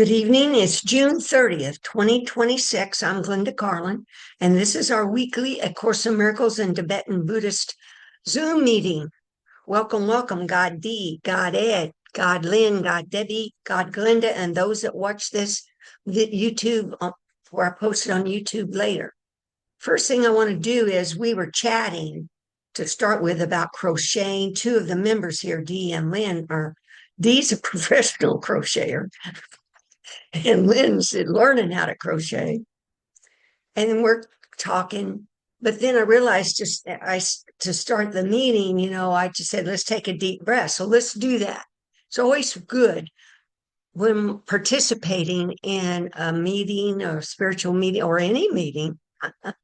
Good evening. It's June 30th, 2026. I'm Glenda Carlin, and this is our weekly A Course in Miracles and Tibetan Buddhist Zoom meeting. Welcome, welcome, God D, God Ed, God Lynn, God Debbie, God Glenda, and those that watch this YouTube, where I post it on YouTube later. First thing I want to do is we were chatting to start with about crocheting. Two of the members here, Dee and Lynn, Dee's a professional crocheter and Lynn's learning how to crochet. And then we're talking, but then I realized to start the meeting, I just said, let's take a deep breath. So let's do that. It's always good when participating in a meeting or a spiritual meeting or any meeting. Now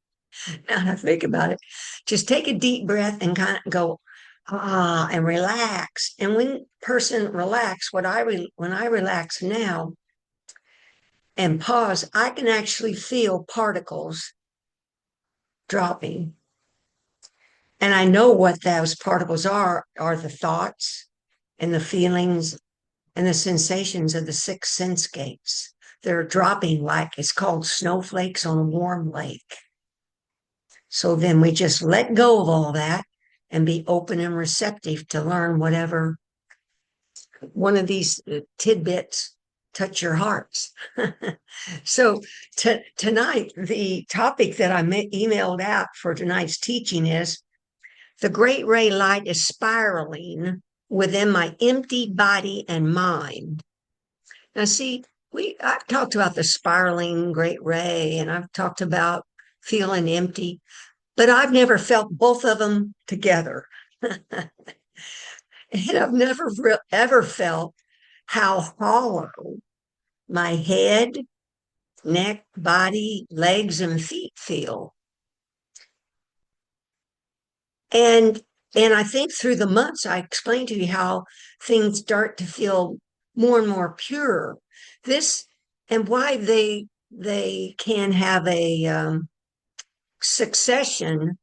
that I think about it, just take a deep breath and kind of go, and relax. And when person relax, when I relax now, and pause, I can actually feel particles dropping. And I know what those particles are the thoughts and the feelings and the sensations of the six sense gates. They're dropping like it's called snowflakes on a warm lake. So then we just let go of all that and be open and receptive to learn whatever one of these tidbits touch your hearts. So tonight, the topic that I emailed out for tonight's teaching is the great ray light is spiraling within my empty body and mind. Now, see, I've talked about the spiraling great ray, and I've talked about feeling empty, but I've never felt both of them together. And I've never ever felt how hollow my head, neck, body, legs, and feet feel. And I think through the months, I explained to you how things start to feel more and more pure. This and why they can have a succession,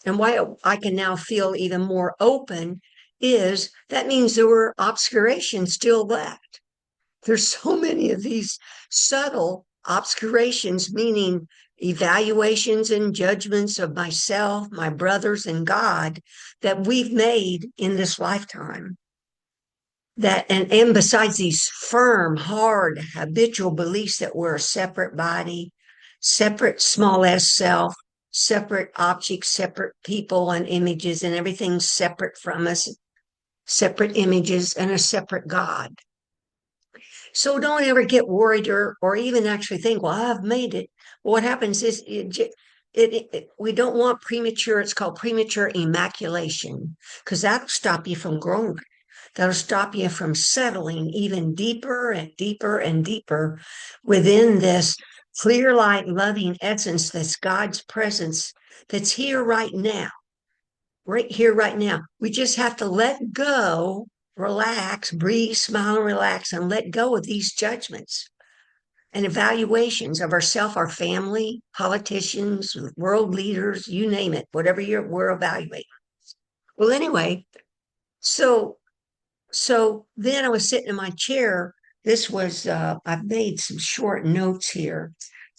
and why I can now feel even more open is that means there were obscurations still left. There's so many of these subtle obscurations, meaning evaluations and judgments of myself, my brothers, and God that we've made in this lifetime. That and besides these firm, hard, habitual beliefs that we're a separate body, separate small s self, separate objects, separate people and images, and everything's separate from us, separate images, and a separate God. So don't ever get worried or even actually think, well, I've made it. What happens is we don't want premature, it's called premature immaculation, because that'll stop you from growing. That'll stop you from settling even deeper and deeper and deeper within this clear light, loving essence that's God's presence that's here right now, right here, right now. We just have to let go, relax, breathe, smile, and relax, and let go of these judgments and evaluations of ourselves, our family, politicians, world leaders, you name it, whatever we're evaluating. Well, anyway, so then I was sitting in my chair. This was, I've made some short notes here.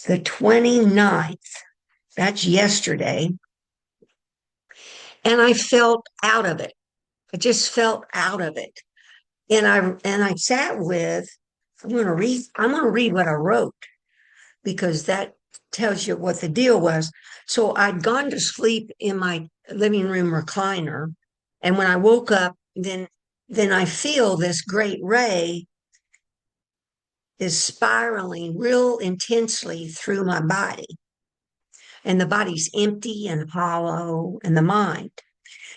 The 29th, that's yesterday. And I felt out of it. I just felt out of it. And I sat with, I'm going to read what I wrote, because that tells you what the deal was. So I'd gone to sleep in my living room recliner. And when I woke up, then I feel this great ray is spiraling real intensely through my body. And the body's empty and hollow, and the mind.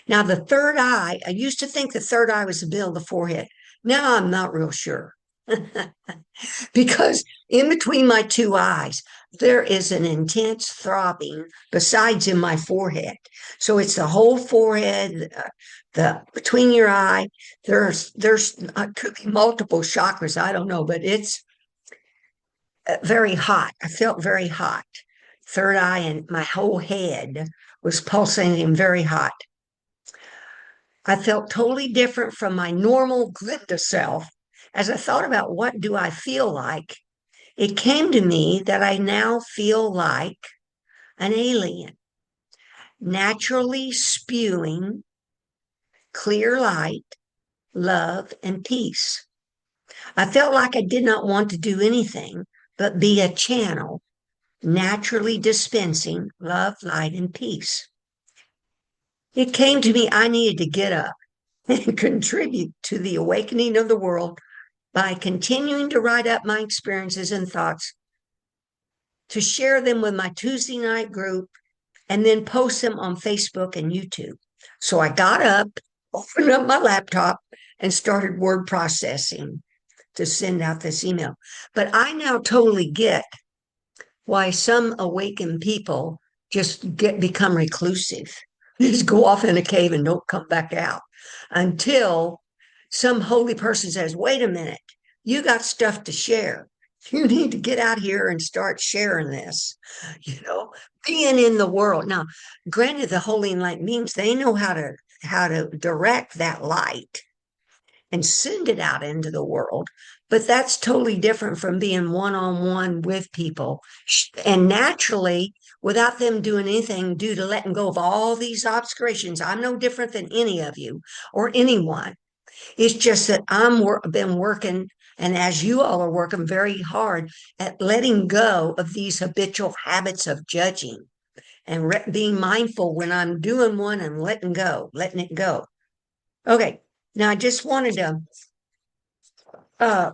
Now, the third eye, I used to think the third eye was the middle of the forehead. Now I'm not real sure. Because in between my two eyes, there is an intense throbbing besides in my forehead. So it's the whole forehead, the between your eye. There's could be multiple chakras. I don't know, but it's very hot. I felt very hot. Third eye, and my whole head was pulsating and very hot. I felt totally different from my normal Glenda self, as I thought about what do I feel like, it came to me that I now feel like an alien, naturally spewing clear light, love, and peace. I felt like I did not want to do anything but be a channel, naturally dispensing love, light, and peace. It came to me I needed to get up and contribute to the awakening of the world by continuing to write up my experiences and thoughts, to share them with my Tuesday night group, and then post them on Facebook and YouTube. So I got up, opened up my laptop, and started word processing to send out this email. But I now totally get why some awakened people just become reclusive. They just go off in a cave and don't come back out until some holy person says, wait a minute, you got stuff to share. You need to get out here and start sharing this, being in the world. Now, granted, the holy and light means they know how to direct that light and send it out into the world. But that's totally different from being one on one with people. And naturally, without them doing anything due to letting go of all these obscurations, I'm no different than any of you or anyone. It's just that been working, and as you all are working very hard at letting go of these habitual habits of judging and being mindful when I'm doing one and letting it go. Okay, now I just wanted to uh,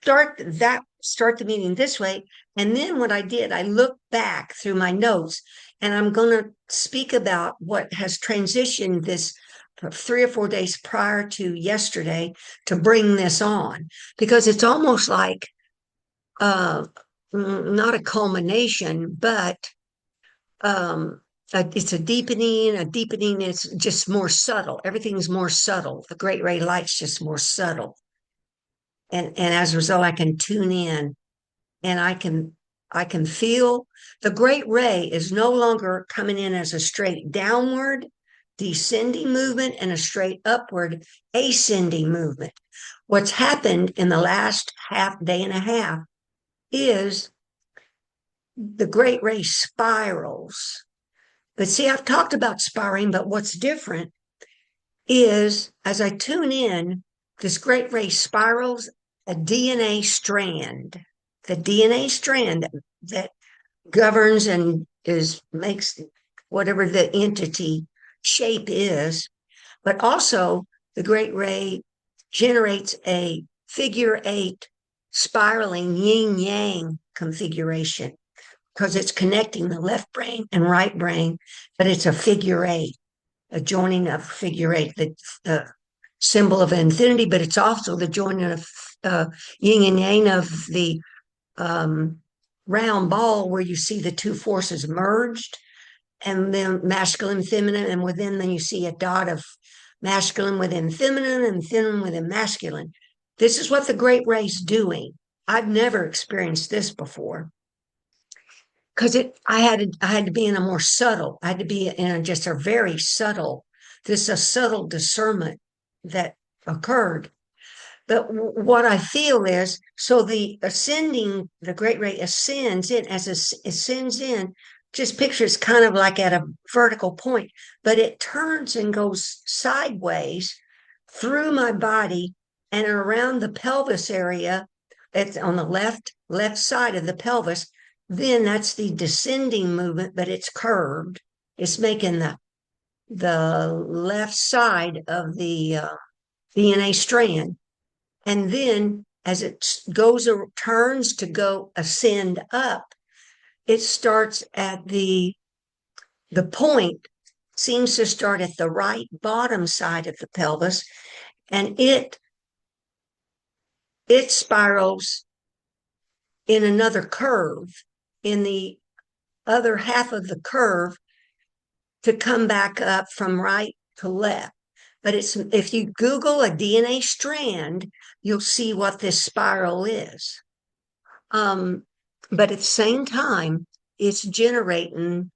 start the meeting this way. And then what I did, I looked back through my notes, and I'm going to speak about what has transitioned this 3 or 4 days prior to yesterday to bring this on, because it's almost like uh, not a culmination, but it's a deepening. It's just more subtle. Everything's more subtle. The great ray light's just more subtle. And as a result, I can tune in and I can feel the great ray is no longer coming in as a straight downward descending movement and a straight upward ascending movement. What's happened in the last half day and a half is the great ray spirals. But see, I've talked about spiraling, but what's different is as I tune in, this great ray spirals a DNA strand. The DNA strand that governs and makes whatever the entity shape is, but also the great ray generates a figure eight spiraling yin yang configuration because it's connecting the left brain and right brain, but it's a figure eight, a joining of figure eight, the symbol of infinity, but it's also the joining of yin and yang of the round ball where you see the two forces merged, and then masculine, feminine, and within then you see a dot of masculine within feminine and feminine within masculine. This is what the great ray's doing. I've never experienced this before because I had to be in a more subtle. I had to be in just a very subtle. This a subtle discernment that occurred. But what I feel is, so the great ray ascends in, as it ascends in, just picture it's kind of like at a vertical point, but it turns and goes sideways through my body and around the pelvis area. It's on the left side of the pelvis. Then that's the descending movement, but it's curved. It's making the left side of the DNA strand. And then as it turns to go ascend up, it starts at the point seems to start at the right bottom side of the pelvis, and it spirals in another curve in the other half of the curve to come back up from right to left. But if you Google a DNA strand, you'll see what this spiral is. But at the same time, it's generating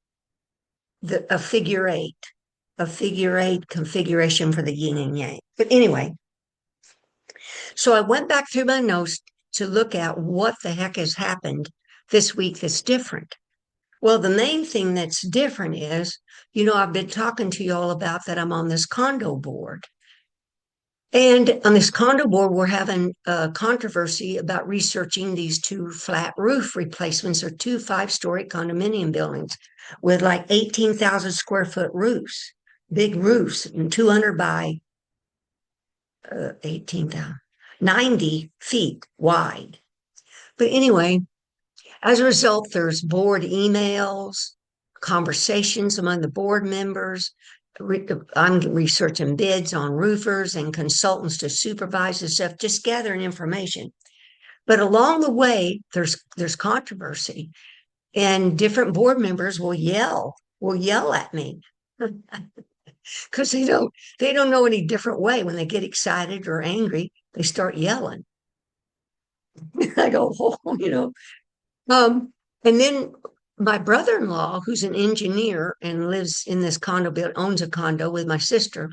a figure eight configuration for the yin and yang. But anyway, So I went back through my notes to look at what the heck has happened this week that's different. Well, the main thing that's different is, I've been talking to you all about that I'm on this condo board. And on this condo board, we're having a controversy about researching these two flat roof replacements or two 5-story condominium buildings with like 18,000 square foot roofs, big roofs, and 200 by 18,000, 90 feet wide. But anyway, as a result, there's board emails, conversations among the board members. I'm researching bids on roofers and consultants to supervise this stuff, just gathering information. But along the way, there's controversy, and different board members will yell at me because they don't know any different way. When they get excited or angry, they start yelling. I go, and then my brother-in-law, who's an engineer and lives in this condo building, owns a condo with my sister.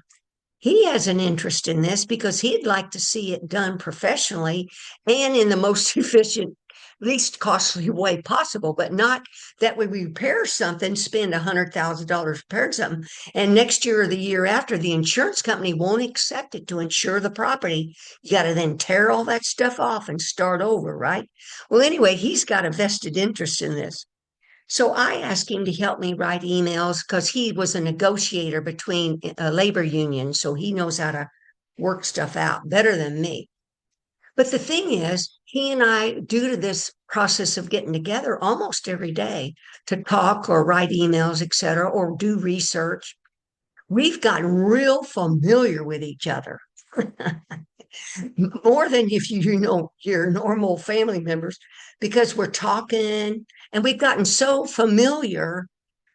He has an interest in this because he'd like to see it done professionally and in the most efficient, least costly way possible, but not that we repair something, spend $100,000 repairing something, and next year or the year after, the insurance company won't accept it to insure the property. You got to then tear all that stuff off and start over, right? Well, anyway, he's got a vested interest in this. So I asked him to help me write emails because he was a negotiator between labor unions, so he knows how to work stuff out better than me. But the thing is, he and I, due to this process of getting together almost every day to talk or write emails, etc., or do research, we've gotten real familiar with each other. More than if your normal family members, because we're talking and we've gotten so familiar.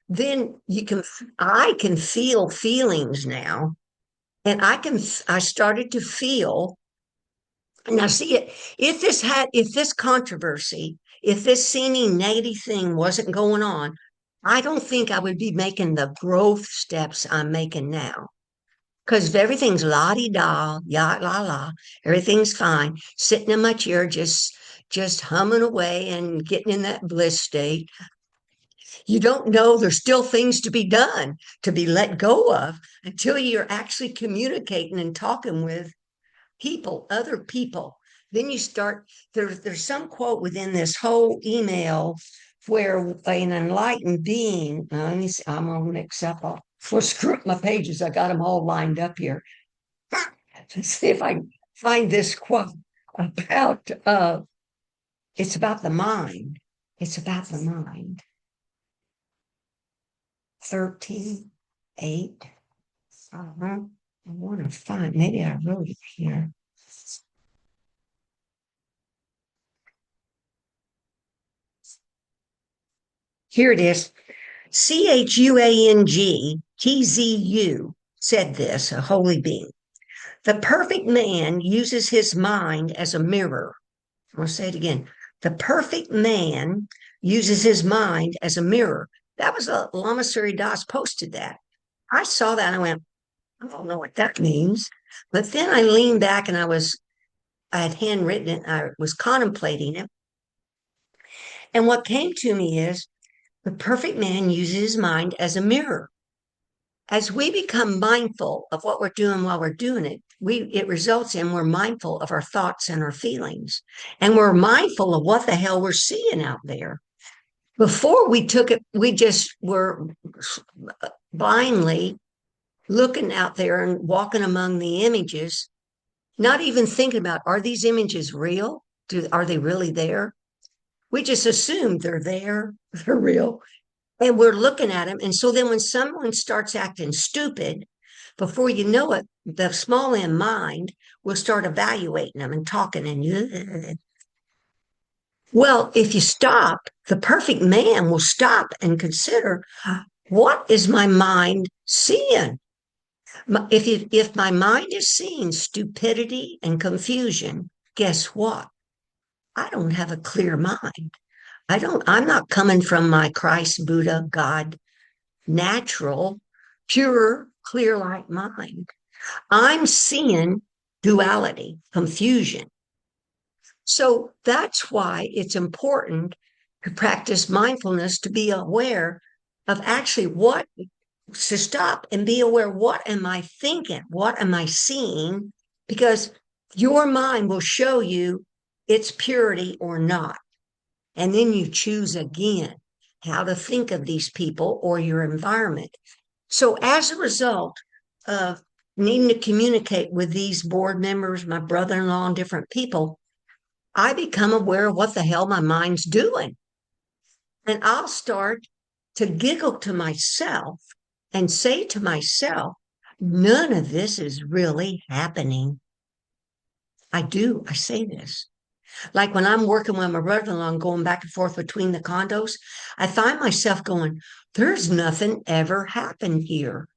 Then I can feel feelings now, and I started to feel. Now, see it. If this controversy, if this seeming negative thing wasn't going on, I don't think I would be making the growth steps I'm making now. Because if everything's la di da, ya la la, everything's fine. Sitting in my chair, just humming away and getting in that bliss state. You don't know there's still things to be done, to be let go of, until you're actually communicating and talking with people, other people. Then you start, there's some quote within this whole email where an enlightened being, let me see, I'm gonna mix up all, well, screw up my pages. I got them all lined up here. Let's see if I can find this quote about it's about the mind. It's about the mind. 13:8. I want to find, maybe I wrote it here. Here it is. CHUANG said this, a holy being. The perfect man uses his mind as a mirror. I'm going to say it again. The perfect man uses his mind as a mirror. That was a Lama Surya Das posted that. I saw that and I went, I don't know what that means. But then I leaned back and I had handwritten it. I was contemplating it. And what came to me is the perfect man uses his mind as a mirror. As we become mindful of what we're doing while we're doing it, it results in we're mindful of our thoughts and our feelings. And we're mindful of what the hell we're seeing out there. Before we took it, we just were blindly looking out there and walking among the images, not even thinking about, are these images real? Are they really there? We just assumed they're there, they're real, and we're looking at them. And so then when someone starts acting stupid, before you know it, the small end mind will start evaluating them and talking and well, if you stop, the perfect man will stop and consider, what is my mind seeing? If my mind is seeing stupidity and confusion, guess what? I don't have a clear mind. I'm not coming from my Christ, Buddha, God, natural, pure, clear light mind. I'm seeing duality, confusion. So that's why it's important to practice mindfulness, to be aware of actually what, to stop and be aware, what am I thinking? What am I seeing? Because your mind will show you its purity or not. And then you choose again how to think of these people or your environment. So as a result of needing to communicate with these board members, my brother-in-law, and different people, I become aware of what the hell my mind's doing. And I'll start to giggle to myself and say to myself, none of this is really happening. I do. I say this. Like when I'm working with my brother-in-law and going back and forth between the condos, I find myself going, there's nothing ever happened here.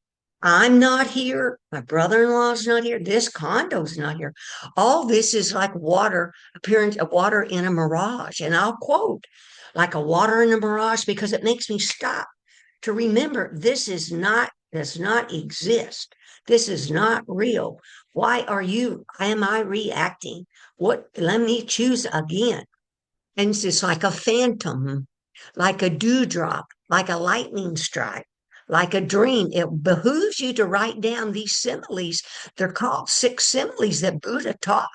I'm not here. My brother-in-law's not here. This condo's not here. All this is like water, appearance of water in a mirage. And I'll quote, like a water in a mirage, because it makes me stop to remember this is not, does not exist. This is not real. Why am I reacting? What, let me choose again. And it's just like a phantom, like a dewdrop, like a lightning strike, like a dream. It behooves you to write down these similes. They're called 6 similes that Buddha taught.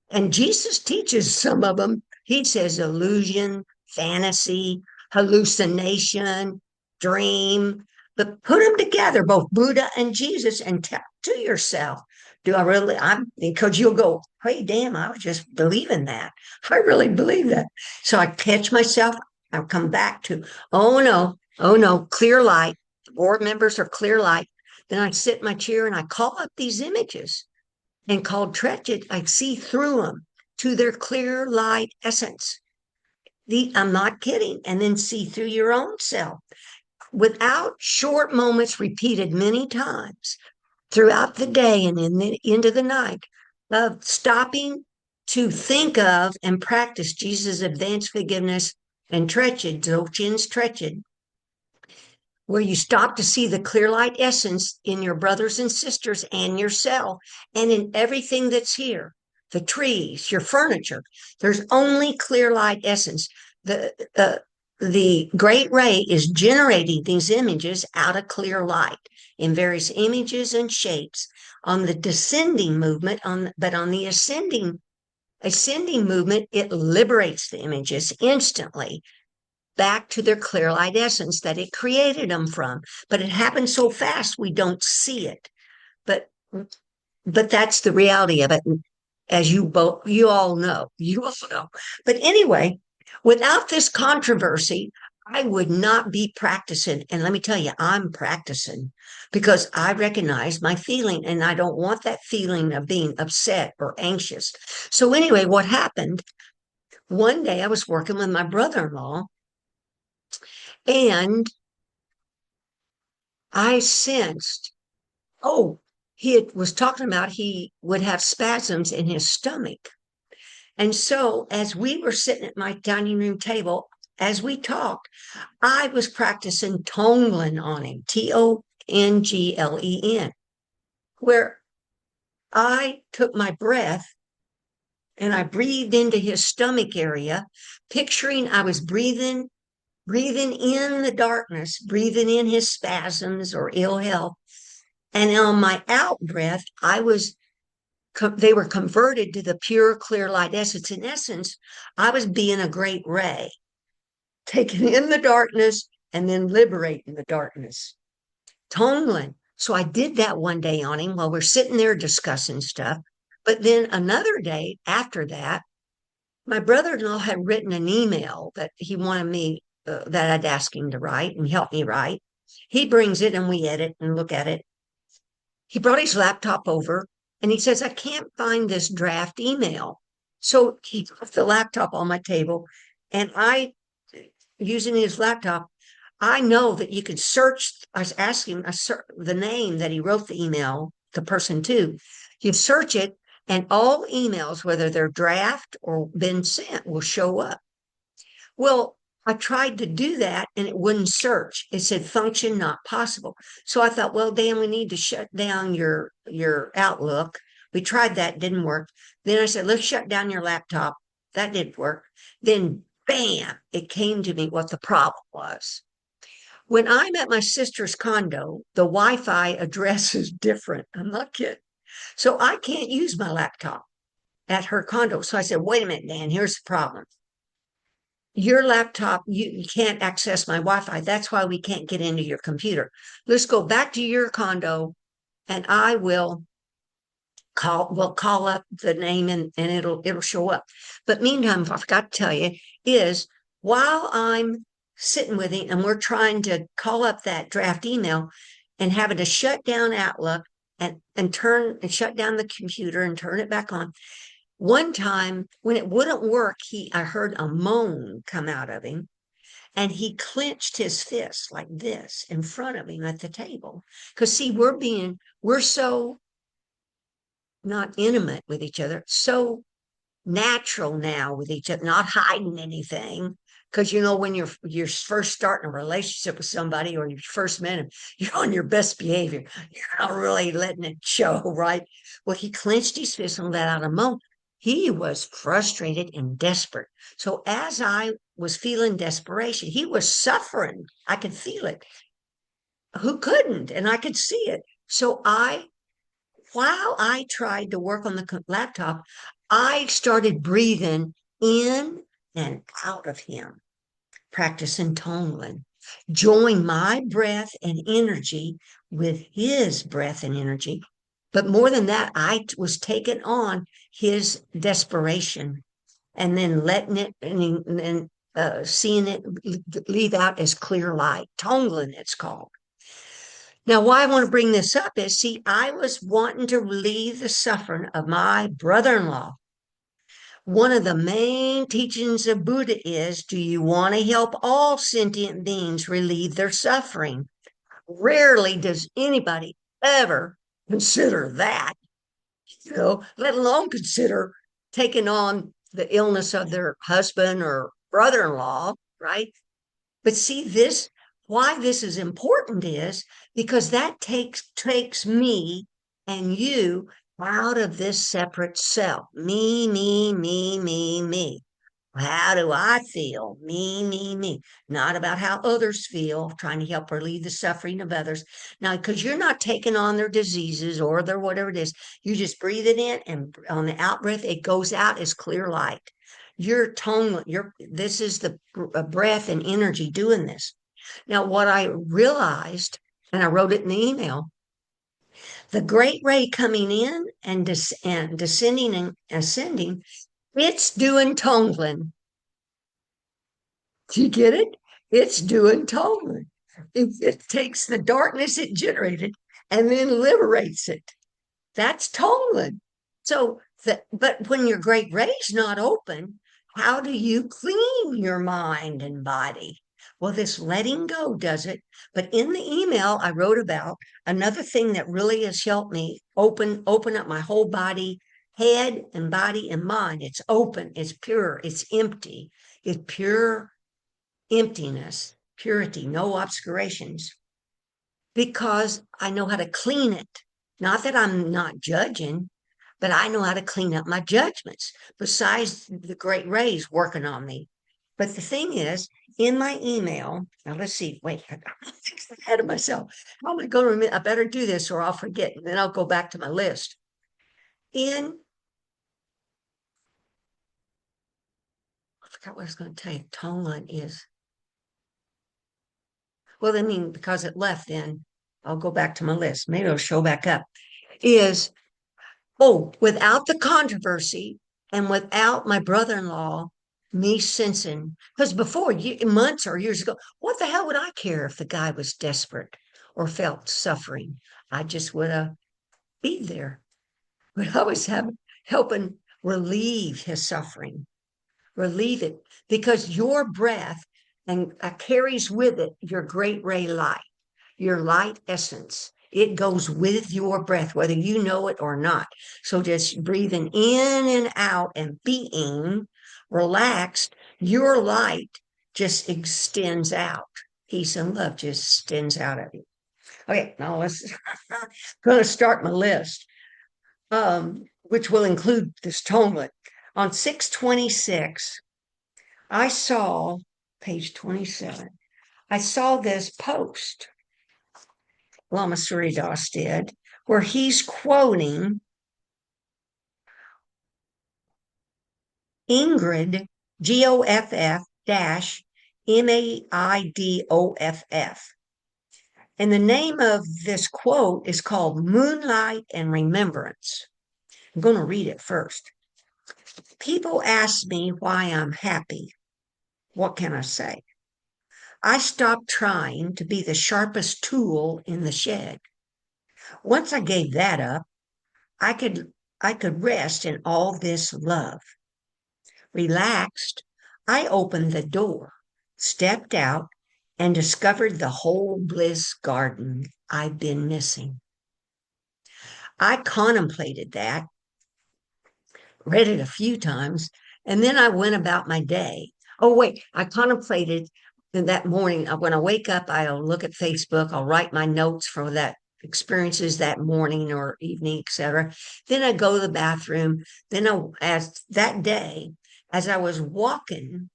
And Jesus teaches some of them. He says illusion, fantasy, hallucination, dream, but put them together, both Buddha and Jesus, and tell to yourself, do I really, because you'll go, hey, damn, I was just believing that. I really believe that. So I catch myself, I'll come back to, oh no, clear light. Board members are clear light. Then I sit in my chair and I call up these images and called treckchod. I see through them to their clear light essence. I'm not kidding. And then see through your own self without short moments repeated many times throughout the day and into the night of stopping to think of and practice Jesus' advanced forgiveness and treckchod, Dzogchen's treckchod, where you stop to see the clear light essence in your brothers and sisters and yourself and in everything that's here, the trees, your furniture. There's only clear light essence. The great ray is generating these images out of clear light in various images and shapes on the descending movement, but on the ascending movement, it liberates the images instantly back to their clear light essence that it created them from. But it happens so fast we don't see it. But that's the reality of it, as you all know. But anyway, without this controversy, I would not be practicing. And let me tell you, I'm practicing because I recognize my feeling and I don't want that feeling of being upset or anxious. So anyway, what happened? One day I was working with my brother-in-law and I sensed, was talking about he would have spasms in his stomach. And so as we were sitting at my dining room table, as we talked, I was practicing Tonglen on him, Tonglen, where I took my breath and I breathed into his stomach area, picturing I was breathing in the darkness, breathing in his spasms or ill health. And on my out breath, they were converted to the pure, clear light essence. In essence, I was being a great ray, taking in the darkness and then liberating the darkness. Tonglen. So I did that one day on him while we're sitting there discussing stuff. But then another day after that, my brother-in-law had written an email that he wanted me, that I'd ask him to write and help me write. He brings it and we edit and look at it. He brought his laptop over and he says, I can't find this draft email. So he left the laptop on my table and using his laptop, I know that you could search. I was asking the name that he wrote the email, the person to. You search it and all emails, whether they're draft or been sent, will show up. Well, I tried to do that and it wouldn't search. It said function not possible. So I thought, well, Dan, we need to shut down your Outlook. We tried that, didn't work. Then I said, let's shut down your laptop. That didn't work. Then, bam, it came to me what the problem was. When I'm at my sister's condo, the Wi Fi address is different. I'm not kidding. So I can't use my laptop at her condo. So I said, wait a minute, Dan, here's the problem. Your laptop, you can't access my Wi Fi. That's why we can't get into your computer. Let's go back to your condo and I will we'll call up the name and it'll show up. But meantime, I forgot to tell you, is while I'm sitting with him and we're trying to call up that draft email and having to shut down Outlook and turn and shut down the computer and turn it back on. One time when it wouldn't work, I heard a moan come out of him and he clenched his fist like this in front of him at the table. Because see, we're so not intimate with each other, so natural now with each other, not hiding anything. Because when you're first starting a relationship with somebody or you first met him, you're on your best behavior. You're not really letting it show, right? Well, he clenched his fist and let out a moan. He was frustrated and desperate. So as I was feeling desperation, he was suffering. I could feel it. Who couldn't? And I could see it. So while I tried to work on the laptop, I started breathing in and out of him, practicing Tonglen. Join my breath and energy with his breath and energy. But more than that, I was taking on his desperation and then letting it and seeing it leave out as clear light. Tonglen, it's called. Now, why I want to bring this up is see, I was wanting to relieve the suffering of my brother in law. One of the main teachings of Buddha is do you want to help all sentient beings relieve their suffering? Rarely does anybody ever consider that, let alone consider taking on the illness of their husband or brother in law, right? But see, why this is important is because that takes me and you out of this separate self. Me, me, me, me, me. How do I feel? Me, me, me. Not about how others feel, trying to help relieve the suffering of others. Now, because you're not taking on their diseases or their whatever it is, you just breathe it in, and on the out breath, it goes out as clear light. Your tone, this is the breath and energy doing this. Now, what I realized, and I wrote it in the email, the great ray coming in and descending and ascending, it's doing Tonglen. Do you get it? It's doing Tonglen. It takes the darkness it generated and then liberates it. That's Tonglen. But when your great ray's not open, how do you clean your mind and body? Well, this letting go does it. But in the email I wrote about another thing that really has helped me open up my whole body, head and body and mind. It's open, it's pure, it's empty, it's pure emptiness, purity, no obscurations, because I know how to clean it. Not that I'm not judging, but I know how to clean up my judgments, besides the great rays working on me. But the thing is, in my email, now let's see, wait, I'm ahead of myself. How am I going to remember? I better do this or I'll forget, and then I'll go back to my list. I forgot what I was going to tell you. Tone is, well, I mean, because it left, then I'll go back to my list. Maybe it'll show back up. Is, oh, without the controversy and without my brother in law, me sensing, because before, months or years ago, what the hell would I care if the guy was desperate or felt suffering? I just would be there. But I was helping relieve his suffering, relieve it, because your breath and carries with it your great ray light, your light essence. It goes with your breath, whether you know it or not. So just breathing in and out and being relaxed, your light just extends out. Peace and love just extends out of you. Okay, now let's going to start my list. which will include this atonement. On 626, I saw, page 27, I saw this post, Lama Suridas did, where he's quoting Ingrid, Goff dash Maidoff. And the name of this quote is called Moonlight and Remembrance. I'm going to read it first. People ask me why I'm happy. What can I say? I stopped trying to be the sharpest tool in the shed. Once I gave that up, I could I could rest in all this love. Relaxed, I opened the door, stepped out, and discovered the whole bliss garden I've been missing. I contemplated that, read it a few times, and then I went about my day. Oh, wait, I contemplated that morning. When I wake up, I'll look at Facebook, I'll write my notes for that experiences that morning or evening, etc. Then I go to the bathroom. Then as that day, as I was walking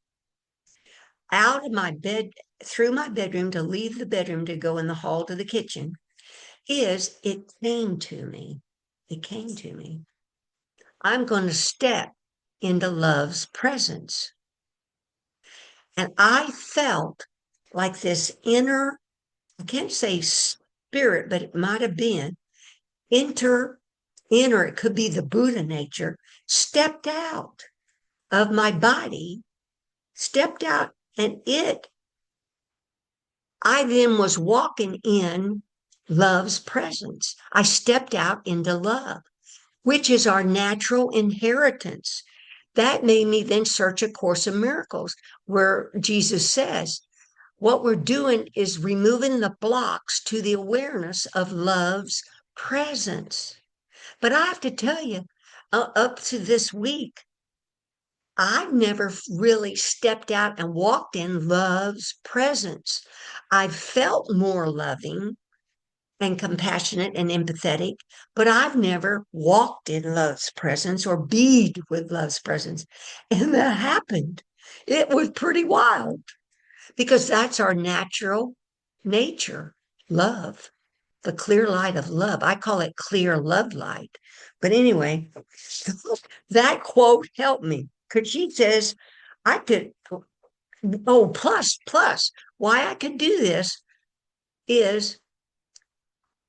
out of my bed, through my bedroom to leave the bedroom to go in the hall to the kitchen, it came to me. It came to me. I'm going to step into love's presence. And I felt like this inner, I can't say spirit, but it might have been inner, it could be the Buddha nature, stepped out of my body, stepped out, and I then was walking in love's presence. I stepped out into love, which is our natural inheritance. That made me then search A Course in Miracles, where Jesus says, what we're doing is removing the blocks to the awareness of love's presence. But I have to tell you, up to this week, I've never really stepped out and walked in love's presence. I've felt more loving and compassionate and empathetic, but I've never walked in love's presence or beed with love's presence. And that happened. It was pretty wild because that's our natural nature, love, the clear light of love. I call it clear love light. But anyway, that quote helped me because she says I could, plus, why I could do this is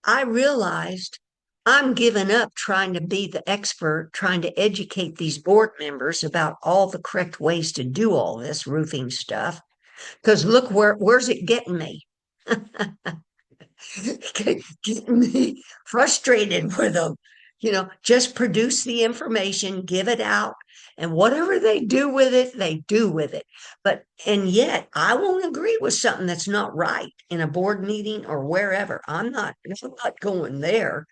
I realized I'm giving up trying to be the expert, trying to educate these board members about all the correct ways to do all this roofing stuff. Because look, where's it getting me? Getting me frustrated with them. Just produce the information, give it out, and whatever they do with it, they do with it. And yet I won't agree with something that's not right in a board meeting or wherever. I'm not going there.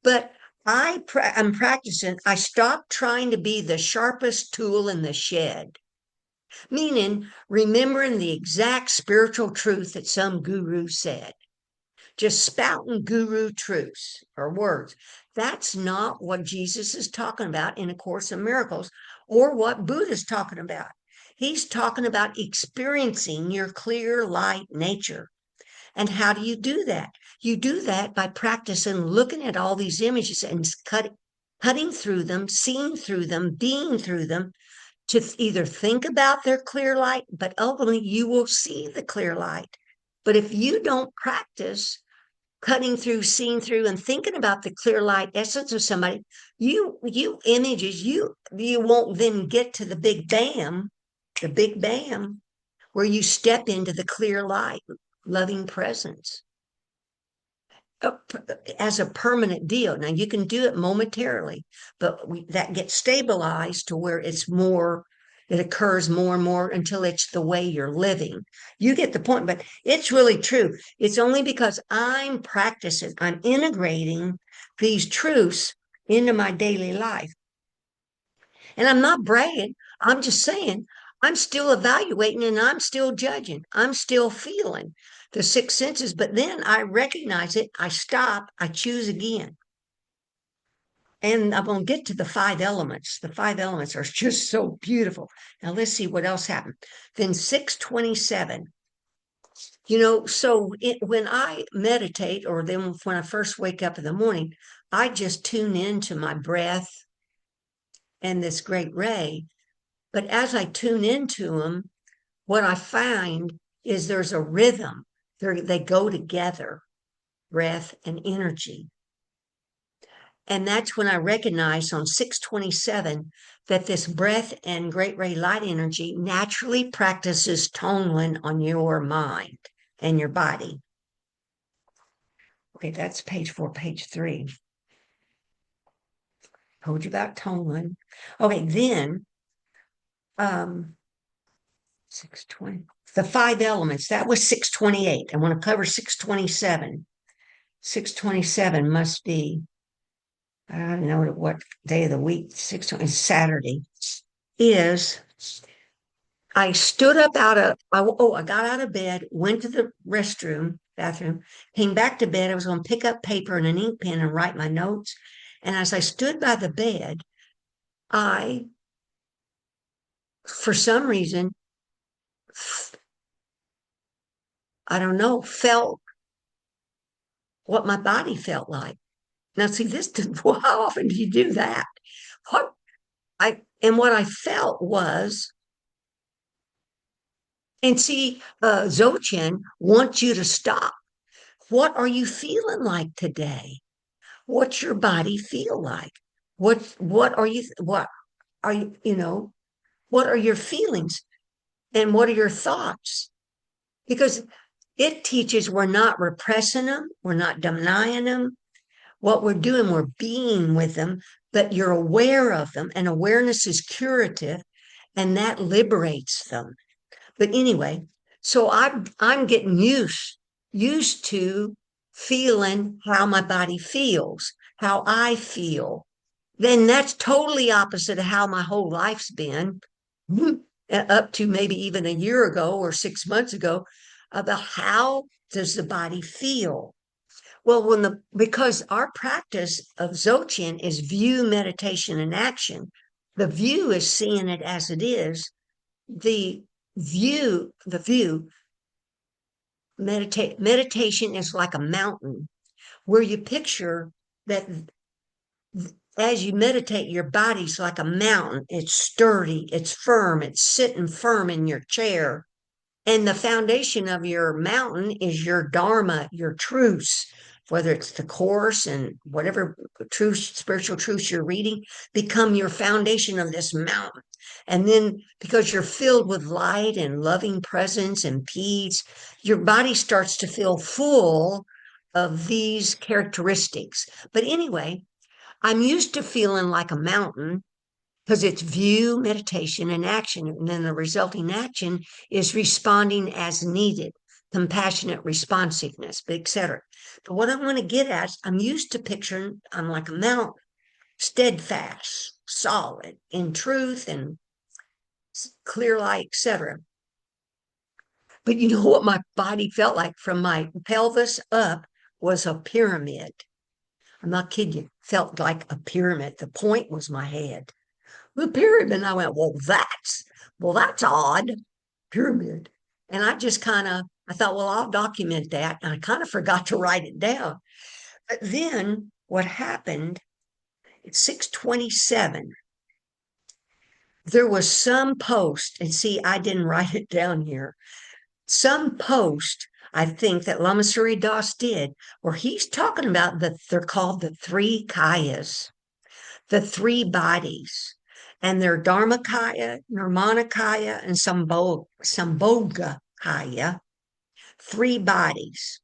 But I'm practicing. I stopped trying to be the sharpest tool in the shed, meaning remembering the exact spiritual truth that some guru said, just spouting guru truths or words. That's not what Jesus is talking about in A Course in Miracles or what Buddha's talking about. He's talking about experiencing your clear light nature. And how do you do that? You do that by practicing looking at all these images and cutting through them, seeing through them, being through them, to either think about their clear light, but ultimately you will see the clear light. But if you don't practice cutting through, seeing through, and thinking about the clear light essence of somebody, you images, you won't then get to the big bam, where you step into the clear light, loving presence as a permanent deal. Now you can do it momentarily, but that gets stabilized to where it occurs more and more until it's the way you're living. You get the point, but it's really true. It's only because I'm practicing, I'm integrating these truths into my daily life. And I'm not bragging. I'm just saying I'm still evaluating and I'm still judging. I'm still feeling the six senses, but then I recognize it. I stop. I choose again. and I'm going to get to the five elements. The five elements are just so beautiful. Now let's see what else happened. Then 627. When I meditate, or then when I first wake up in the morning, I just tune into my breath and this great ray. But as I tune into them, what I find is there's a rhythm. They go together, breath and energy. And that's when I recognized on 627 that this breath and great ray light energy naturally practices toneling on your mind and your body. Okay, that's page 4, page 3. Told you about toneling. Okay, then 620. The five elements, that was 628. I want to cover 627. 627 must be, I don't know what day of the week, 620, Saturday, is I stood up I got out of bed, went to the bathroom, came back to bed. I was going to pick up paper and an ink pen and write my notes. And as I stood by the bed, I, for some reason, I don't know, felt what my body felt like. Now, see, well, how often do you do that? What I felt was, and see, Dzogchen wants you to stop. What are you feeling like today? What's your body feel like? What are what are your feelings and what are your thoughts? Because it teaches we're not repressing them, we're not denying them. What we're doing, we're being with them, but you're aware of them, and awareness is curative, and that liberates them. But anyway, so I'm getting used to feeling how my body feels, how I feel. Then that's totally opposite of how my whole life's been, up to maybe even a year ago or 6 months ago, about how does the body feel. Well, because our practice of Dzogchen is view, meditation, and action. The view is seeing it as it is. The view meditation is like a mountain where you picture that as you meditate, your body's like a mountain. It's sturdy, it's firm, it's sitting firm in your chair. And the foundation of your mountain is your dharma, your truths, whether it's the course and whatever truth, spiritual truths you're reading, become your foundation of this mountain. And then because you're filled with light and loving presence and peace, your body starts to feel full of these characteristics. But anyway, I'm used to feeling like a mountain because it's view, meditation, and action. And then the resulting action is responding as needed, compassionate responsiveness, etc. But what I want to get at, I'm used to picturing I'm like a mountain, steadfast, solid in truth and clear light, etc. But you know what my body felt like from my pelvis up was a pyramid. I'm not kidding you. Felt like a pyramid. The point was my head. The pyramid. And I went, that's odd. Pyramid. And I thought, well, I'll document that. And I kind of forgot to write it down. But then what happened at 627, there was some post, and see, I didn't write it down here. Some post, I think, that Lama Surya Das did, where he's talking about they're called the three kayas, the three bodies, and they're Dharmakaya, Nirmanakaya, and Sambhogakaya, three bodies.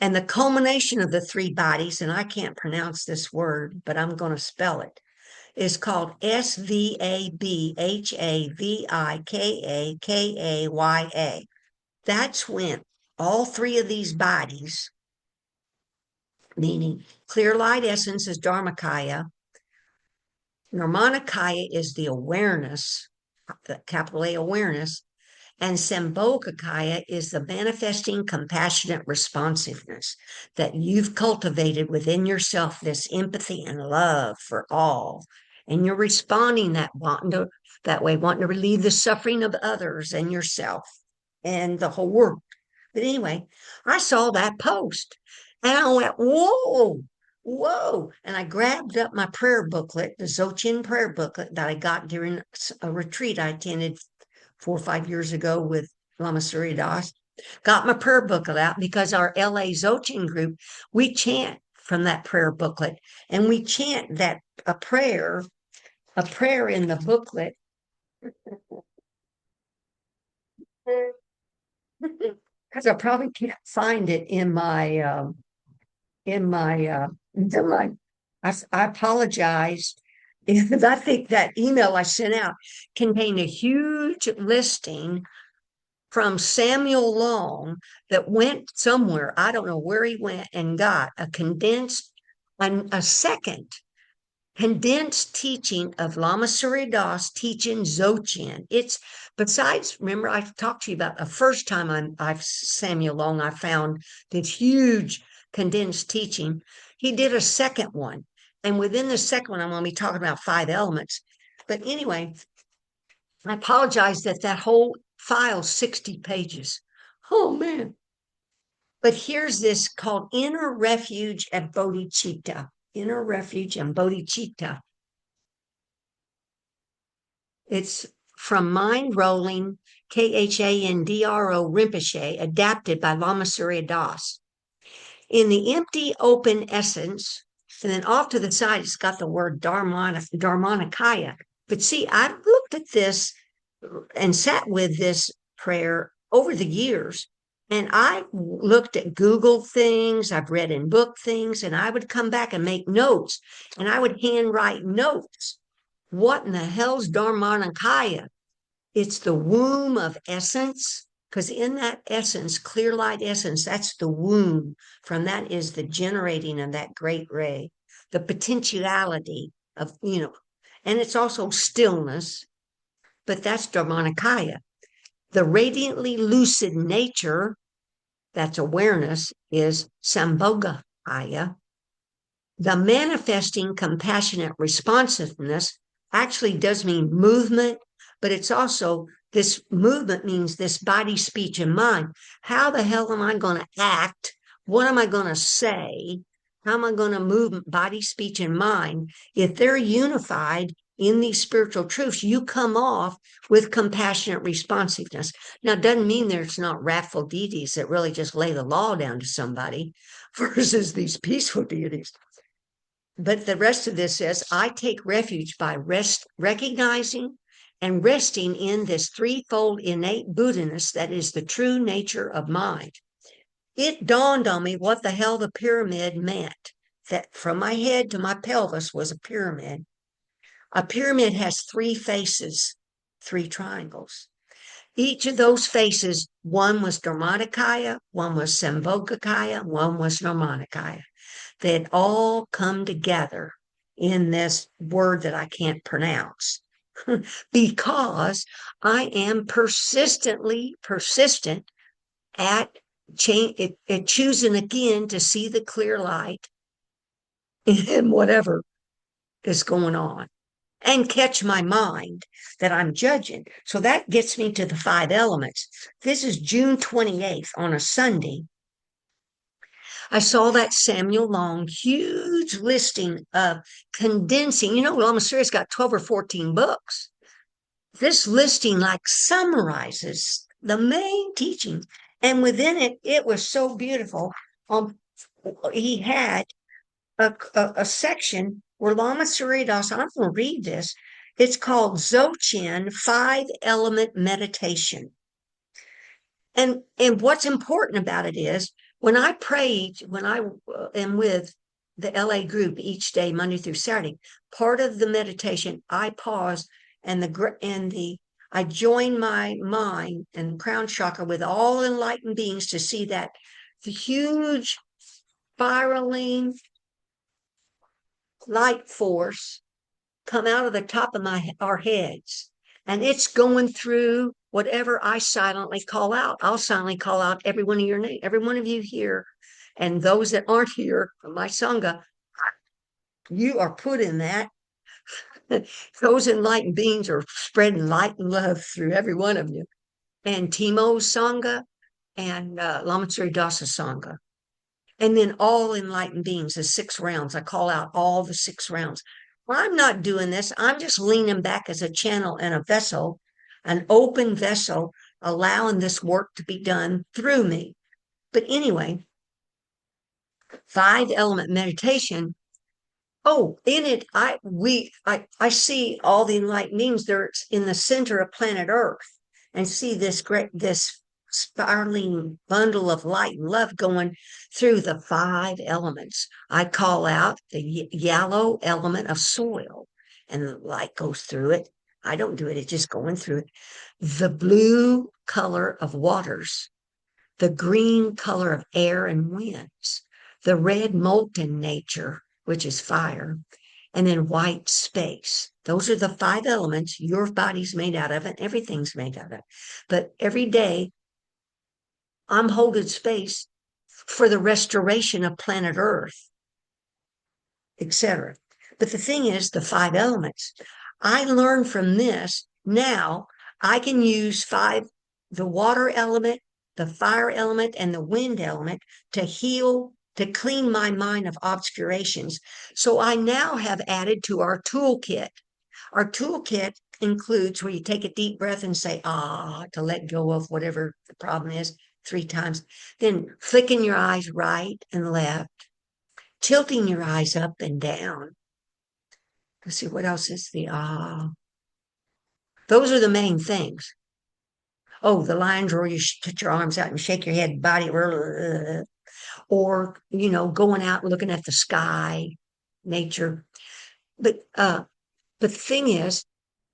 And the culmination of the three bodies, and I can't pronounce this word, but I'm going to spell it, is called Svabhavikaya. That's when all three of these bodies, meaning clear light essence is Dharmakaya, Nirmanakaya is the awareness, the capital A awareness, And Sambhogakaya is the manifesting compassionate responsiveness that you've cultivated within yourself, this empathy and love for all. And you're responding that way, wanting to relieve the suffering of others and yourself and the whole world. But anyway, I saw that post and I went, whoa, whoa. And I grabbed up my prayer booklet, the Dzogchen prayer booklet that I got during a retreat I attended 4 or 5 years ago with Lama Surya Das. Got my prayer booklet out because our LA Dzogchen group, we chant from that prayer booklet and we chant that a prayer in the booklet. Because I probably can't find it in my I apologize. I think that email I sent out contained a huge listing from Samuel Long that went somewhere. I don't know where he went and got a second condensed teaching of Lama Surya Das teaching Dzogchen. It's besides, remember, I talked to you about the first time I've Samuel Long, I found this huge condensed teaching. He did a second one. And within the second one, I'm going to be talking about 5 elements. But anyway, I apologize that whole file, 60 pages. Oh, man. But here's this called Inner Refuge and Bodhicitta. Inner Refuge and Bodhicitta. It's from Mind Rolling, Khandro Rinpoche, adapted by Lama Surya Das. In the empty, open essence, and then off to the side, it's got the word Dharmanikaya. But see, I've looked at this and sat with this prayer over the years. And I looked at Google things, I've read in book things, and I would come back and make notes, and I would handwrite notes. What in the hell's Dharmanikaya? It's the womb of essence, because in that essence, clear light essence, that's the womb. From that is the generating of that great ray, the potentiality of, and it's also stillness, but that's Dharmanikaya. The radiantly lucid nature, that's awareness, is Sambhogakaya. The manifesting compassionate responsiveness actually does mean movement, but it's also this movement means this body, speech, and mind. How the hell am I going to act? What am I going to say? How am I going to move body, speech, and mind? If they're unified in these spiritual truths, you come off with compassionate responsiveness. Now, it doesn't mean there's not wrathful deities that really just lay the law down to somebody versus these peaceful deities. But the rest of this says, I take refuge by recognizing and resting in this threefold innate Buddhiness that is the true nature of mind. It dawned on me what the hell the pyramid meant, that from my head to my pelvis was a pyramid. A pyramid has 3 faces, 3 triangles. Each of those faces, one was Dharmanikaya, one was Sambhogakaya, one was Dharmanikaya. They had all come together in this word that I can't pronounce because I am persistent at choosing again to see the clear light in whatever is going on and catch my mind that I'm judging. So that gets me to the 5 elements. This is June 28th on a Sunday. I saw that Samuel Long huge listing of condensing. Lama Surya's got 12 or 14 books. This listing like summarizes the main teaching. And within it, it was so beautiful. He had a section where Lama Surya Das, I'm going to read this. It's called Dzogchen 5-Element Meditation. And what's important about it is when I am with the LA group each day, Monday through Saturday, part of the meditation, I pause and I join my mind and crown chakra with all enlightened beings to see that the huge spiraling light force come out of the top of our heads. and it's going through whatever I silently call out. I'll silently call out every one of your name, every one of you here, and those that aren't here, my sangha. You are put in that. Those enlightened beings are spreading light and love through every one of you. And Timo's sangha and Lama Tsuri Dasa sangha. And then all enlightened beings, the 6 rounds. I call out all the 6 rounds. Well, I'm not doing this. I'm just leaning back as a channel and a vessel, an open vessel, allowing this work to be done through me. But anyway, 5 element meditation. Oh, in it, I see all the enlightened beings. They're in the center of planet Earth, and see this spiraling bundle of light and love going through the 5 elements. I call out the yellow element of soil, and the light goes through it. I don't do it; it's just going through it. The blue color of waters, the green color of air and winds, the red molten nature, which is fire, and then white space. Those are the 5 elements your body's made out of, and everything's made out of. But every day, I'm holding space for the restoration of planet Earth, etc. But the thing is, the 5 elements. I learned from this. Now I can use the water element, the fire element, and the wind element to heal, to clean my mind of obscurations. So I now have added to our toolkit. Our toolkit includes where you take a deep breath and say, to let go of whatever the problem is 3 times. Then flicking your eyes right and left, tilting your eyes up and down. Let's see, what else is the Those are the main things. Oh, the lines where you put your arms out and shake your head, body, or, going out and looking at the sky, nature. But the thing is,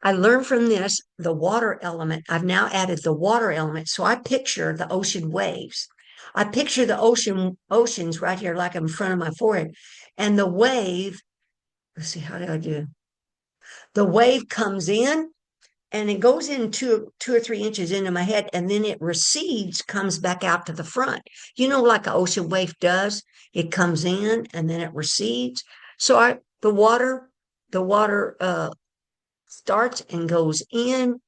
I learned from this the water element. I've now added the water element. So I picture the ocean waves. I picture the oceans right here, like in front of my forehead. And the wave, let's see, how do I do? The wave comes in and it goes in 2 or 3 inches into my head, and then it recedes, comes back out to the front. Like an ocean wave does. It comes in and then it recedes. So the water starts and goes in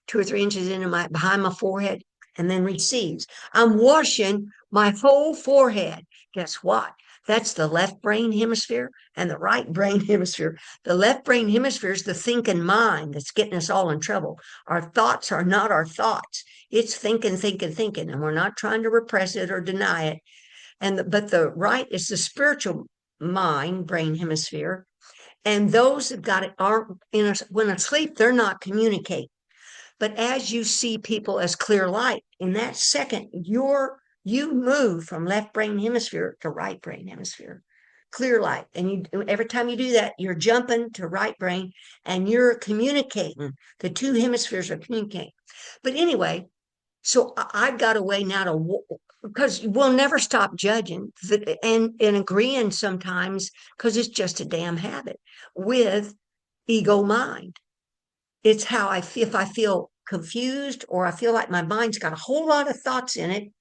2 or 3 inches behind my forehead, and then recedes. I'm washing my whole forehead. Guess what? That's the left brain hemisphere and the right brain hemisphere. The left brain hemisphere is the thinking mind that's getting us all in trouble. Our thoughts are not our thoughts. It's thinking, thinking, thinking, and we're not trying to repress it or deny it. But the right is the spiritual mind, brain hemisphere. And those that got it aren't when asleep, they're not communicating. But as you see people as clear light, in that second, you move from left brain hemisphere to right brain hemisphere, clear light. And every time you do that, you're jumping to right brain and you're communicating. The 2 hemispheres are communicating. But anyway, so I've got a way now because we'll never stop judging and agreeing sometimes, because it's just a damn habit with ego mind. It's how I feel. If I feel confused or I feel like my mind's got a whole lot of thoughts in it,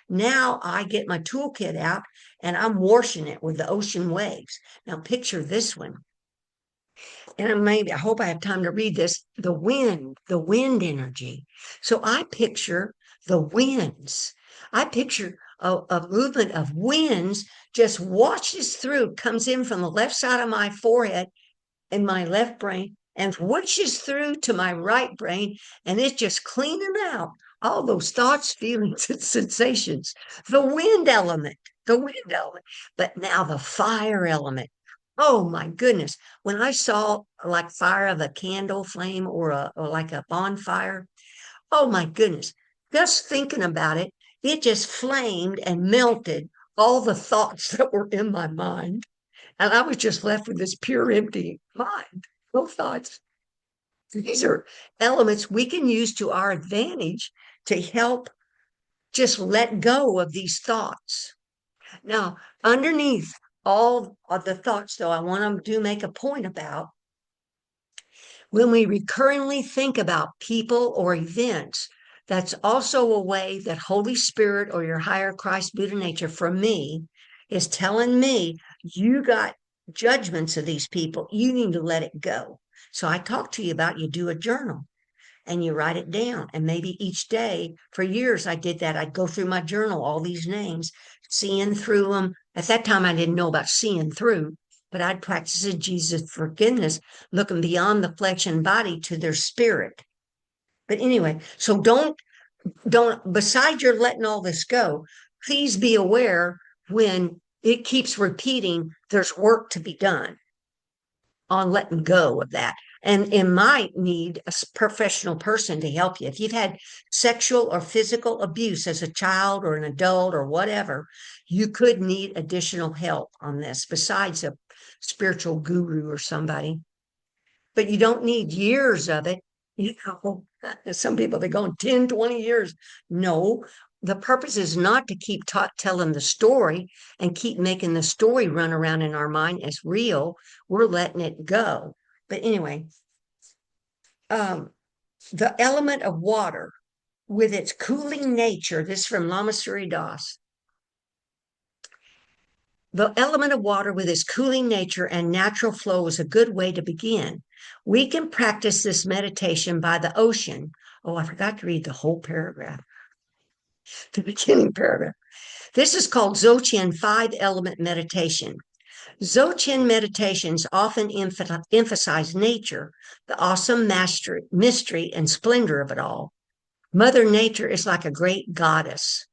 now I get my toolkit out and I'm washing it with the ocean waves. Now picture this one. And I hope I have time to read this. The wind energy. So I picture the winds. I picture a movement of winds just washes through, comes in from the left side of my forehead in my left brain and whooshes through to my right brain, and it's just cleaning out all those thoughts, feelings, and sensations. The wind element, but now the fire element. Oh my goodness. When I saw like fire of a candle flame or like a bonfire, oh my goodness. Just thinking about it, it just flamed and melted all the thoughts that were in my mind. And I was just left with this pure empty mind, no thoughts. These are elements we can use to our advantage to help just let go of these thoughts. Now, underneath all of the thoughts, though, I want to make a point about When we recurrently think about people or events, that's also a way that Holy Spirit or your higher Christ Buddha nature for me is telling me you got judgments of these people. You need to let it go. So I talk to you about you do a journal and you write it down. And maybe each day for years I did that. I'd go through my journal, all these names, seeing through them. At that time, I didn't know about seeing through, but I'd practice Jesus' forgiveness, looking beyond the flesh and body to their spirit. But anyway, so besides your letting all this go, please be aware when it keeps repeating, there's work to be done on letting go of that. And it might need a professional person to help you. If you've had sexual or physical abuse as a child or an adult or whatever, you could need additional help on this besides a spiritual guru or somebody. But you don't need years of it. You know, some people, they're going 10, 20 years. No, the purpose is not to keep telling the story and keep making the story run around in our mind as real. We're letting it go. But anyway, the element of water with its cooling nature, this from Lama Surya Das. The element of water with its cooling nature and natural flow is a good way to begin. We can practice this meditation by the ocean. Oh, I forgot to read the whole paragraph, the beginning paragraph. This is called Dzogchen 5-element meditation. Dzogchen meditations often emphasize nature, the awesome mystery and splendor of it all. Mother Nature is like a great goddess.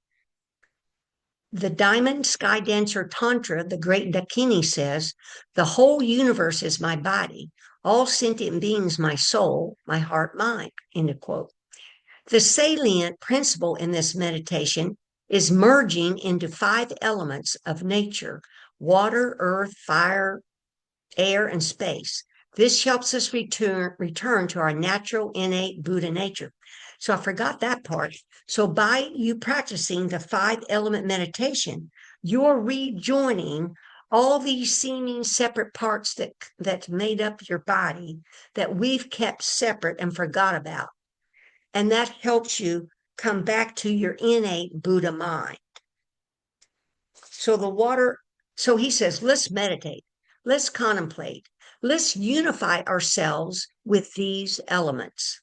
The Diamond Sky Dancer Tantra, the great Dakini says, the whole universe is my body, all sentient beings my soul, my heart, mind, end of quote. The salient principle in this meditation is merging into 5 elements of nature: water, earth, fire, air, and space. This helps us return to our natural, innate Buddha nature. So I forgot that part. So by you practicing the 5-element meditation, you're rejoining all these seeming separate parts that made up your body that we've kept separate and forgot about. And that helps you come back to your innate Buddha mind. So he says, let's meditate, let's contemplate, let's unify ourselves with these elements.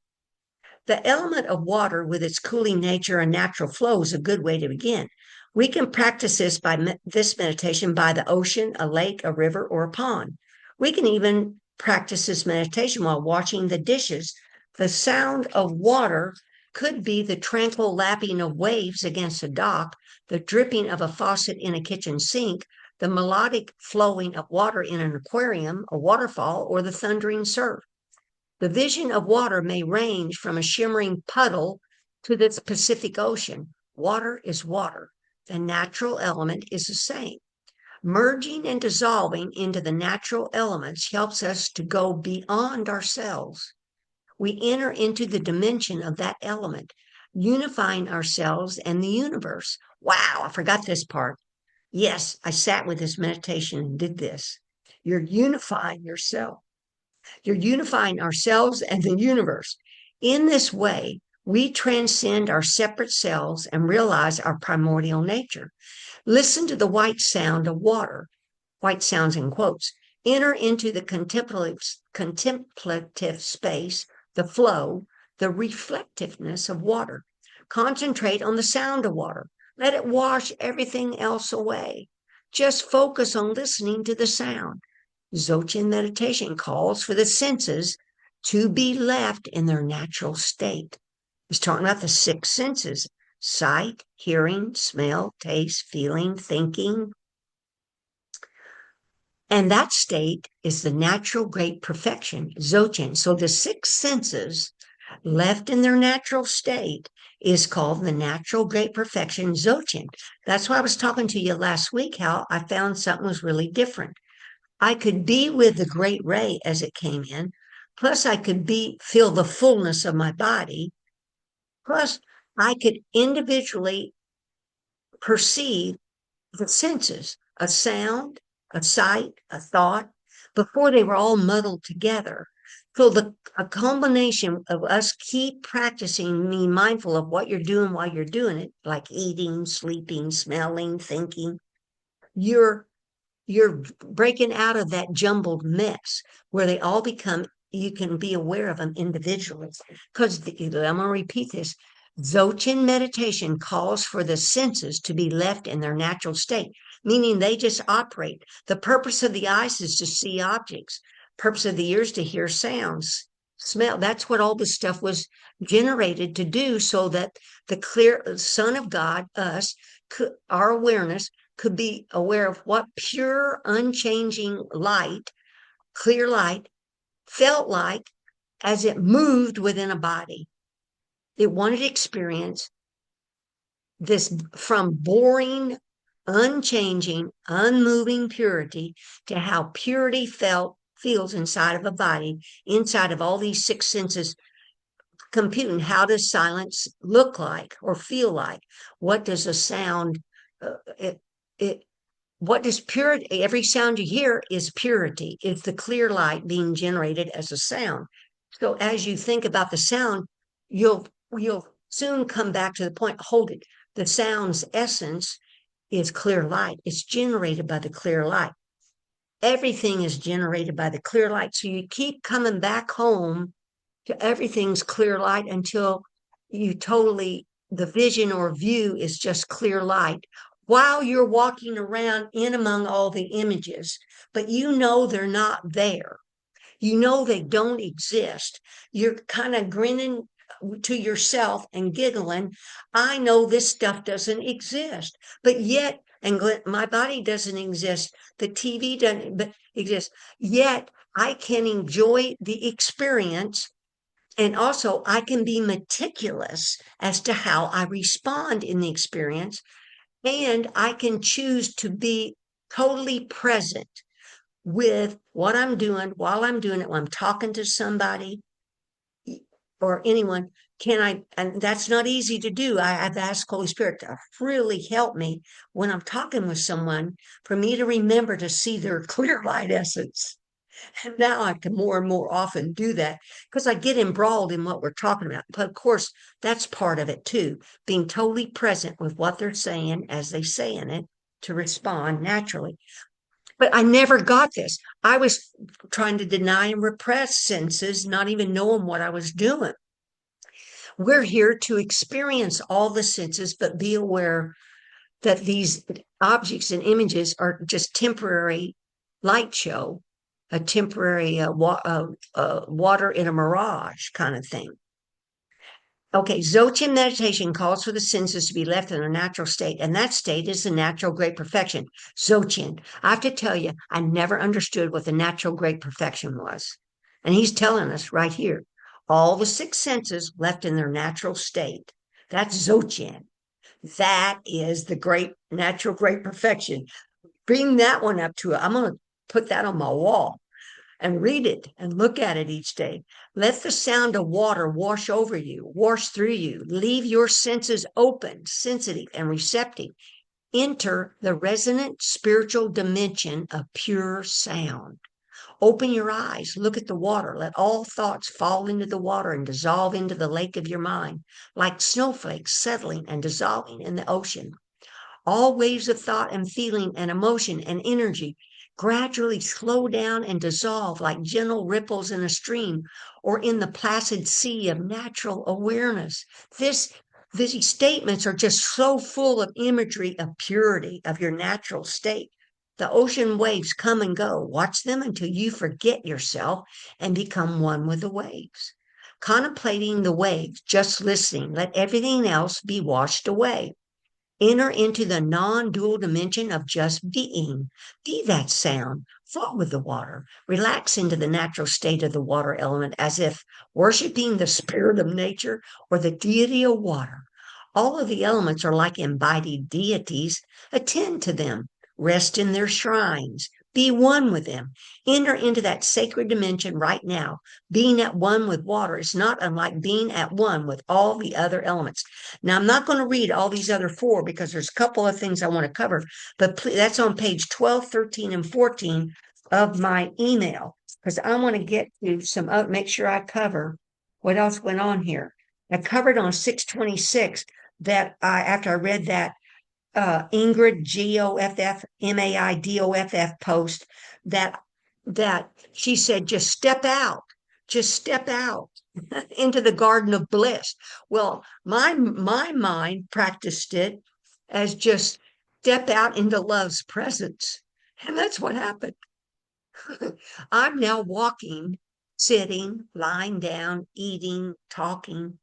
The element of water with its cooling nature and natural flow is a good way to begin. We can practice this meditation by the ocean, a lake, a river, or a pond. We can even practice this meditation while washing the dishes. The sound of water could be the tranquil lapping of waves against a dock, the dripping of a faucet in a kitchen sink, the melodic flowing of water in an aquarium, a waterfall, or the thundering surf. The vision of water may range from a shimmering puddle to the Pacific Ocean. Water is water. The natural element is the same. Merging and dissolving into the natural elements helps us to go beyond ourselves. We enter into the dimension of that element, unifying ourselves and the universe. Wow, I forgot this part. Yes, I sat with this meditation and did this. You're unifying yourself. You're unifying ourselves and the universe. In this way, we transcend our separate selves and realize our primordial nature. Listen to the white sound of water, white sounds in quotes. Enter into the contemplative space, the flow, the reflectiveness of water. Concentrate on the sound of water. Let it wash everything else away. Just focus on listening to the sound. Dzogchen meditation calls for the senses to be left in their natural state. He's talking about the 6 senses: sight, hearing, smell, taste, feeling, thinking. And that state is the natural great perfection, Dzogchen. So the 6 senses left in their natural state is called the natural great perfection, Dzogchen. That's why I was talking to you last week, how I found something was really different. I could be with the great ray as it came in, plus I could feel the fullness of my body, plus I could individually perceive the senses, a sound, a sight, a thought, before they were all muddled together. So a combination of us keep practicing being mindful of what you're doing while you're doing it, like eating, sleeping, smelling, thinking, you're you're breaking out of that jumbled mess where they all become, you can be aware of them individually. Because I'm going to repeat this. Dzogchen meditation calls for the senses to be left in their natural state, meaning they just operate. The purpose of the eyes is to see objects, purpose of the ears to hear sounds, smell. That's what all this stuff was generated to do, so that the clear Son of God, us, our awareness could be aware of what pure, unchanging light, clear light, felt like as it moved within a body. It wanted to experience this from boring, unchanging, unmoving purity to how purity feels inside of a body, inside of all these six senses computing. How does silence look like or feel like? What does a sound it it what does purity, every sound you hear is purity, it's the clear light being generated as a sound. So as you think about the sound, you'll soon come back to the point, hold it, the sound's essence is clear light, it's generated by the clear light. Everything is generated by the clear light, so you keep coming back home to everything's clear light until you totally, the vision or view is just clear light while you're walking around in among all the images, but you know they're not there. You know they don't exist. You're kind of grinning to yourself and giggling. I know this stuff doesn't exist, but yet, and my body doesn't exist. The TV doesn't exist. Yet I can enjoy the experience, and also, I can be meticulous as to how I respond in the experience, and I can choose to be totally present with what I'm doing while I'm doing it, when I'm talking to somebody or anyone. Can I, and that's not easy to do. I've asked Holy Spirit to really help me when I'm talking with someone, for me to remember to see their clear light essence. And now I can more and more often do that because I get embroiled in what we're talking about. But of course, that's part of it too, being totally present with what they're saying as they saying it, to respond naturally. But I never got this. I was trying to deny and repress senses, not even knowing what I was doing. We're here to experience all the senses, but be aware that these objects and images are just temporary light show, a temporary water in a mirage kind of thing. Okay, Dzogchen meditation calls for the senses to be left in their natural state, and that state is the natural great perfection. Dzogchen. I have to tell you, I never understood what the natural great perfection was. And he's telling us right here, all the six senses left in their natural state. That's Dzogchen. That is the great natural great perfection. Bring that one up to it. I'm going to put that on my wall and read it and look at it each day. Let the sound of water wash over you, wash through you. Leave your senses open, sensitive, and receptive. Enter the resonant spiritual dimension of pure sound. Open your eyes, look at the water. Let all thoughts fall into the water and dissolve into the lake of your mind, like snowflakes settling and dissolving in the ocean. All waves of thought and feeling and emotion and energy gradually slow down and dissolve like gentle ripples in a stream or in the placid sea of natural awareness. These statements are just so full of imagery of purity of your natural state. The ocean waves come and go. Watch them until you forget yourself and become one with the waves. Contemplating the waves, just listening, let everything else be washed away. Enter into the non-dual dimension of just being. Be that sound. Flow with the water. Relax into the natural state of the water element as if worshiping the spirit of nature or the deity of water. All of the elements are like embodied deities. Attend to them. Rest in their shrines. Be one with them. Enter into that sacred dimension right now. Being at one with water is not unlike being at one with all the other elements. Now, I'm not going to read all these other four because there's a couple of things I want to cover, but that's on page 12, 13, and 14 of my email. because I want to get to some, make sure I cover what else went on here. I covered on 626 that after I read that Ingrid Goffmaidoff post that she said, just step out into the garden of bliss. Well, my mind practiced it as just step out into love's presence. And that's what happened. I'm now walking, sitting, lying down, eating, talking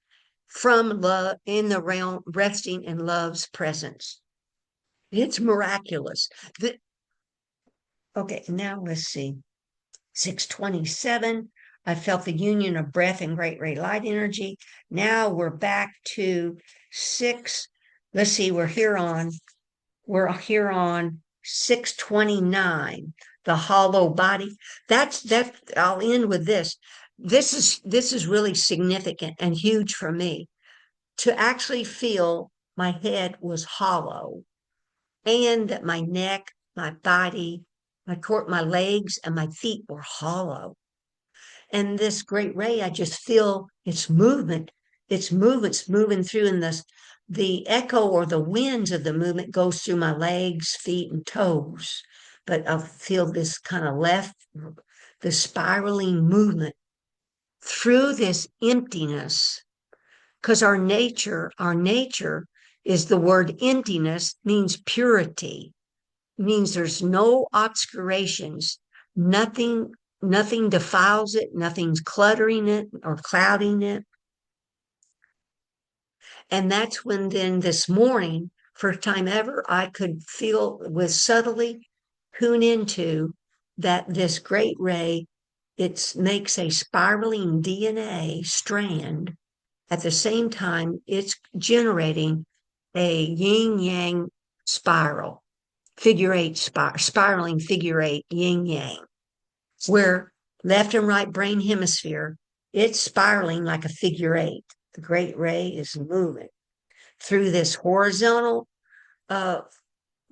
from love in the realm, resting in love's presence. It's miraculous. Okay, now let's see. 627. I felt the union of breath and great ray light energy. Now we're back to 6. Let's see, we're here on 629, the hollow body. That's I'll end with this. This is really significant and huge for me to actually feel my head was hollow and that my neck, my body, my legs, and my feet were hollow. And this great ray, I just feel its movement's moving through, and the echo or the winds of the movement goes through my legs, feet, and toes. But I feel this kind of the spiraling movement through this emptiness, because our nature is the word emptiness means purity, means there's no obscurations, nothing defiles it, nothing's cluttering it or clouding it. And that's when then this morning, first time ever, I could feel with subtly tune into that this great ray, it makes a spiraling DNA strand. At the same time, it's generating a yin yang spiral, spiraling figure eight, yin yang, where left and right brain hemisphere, it's spiraling like a figure eight. The great ray is moving through this horizontal uh,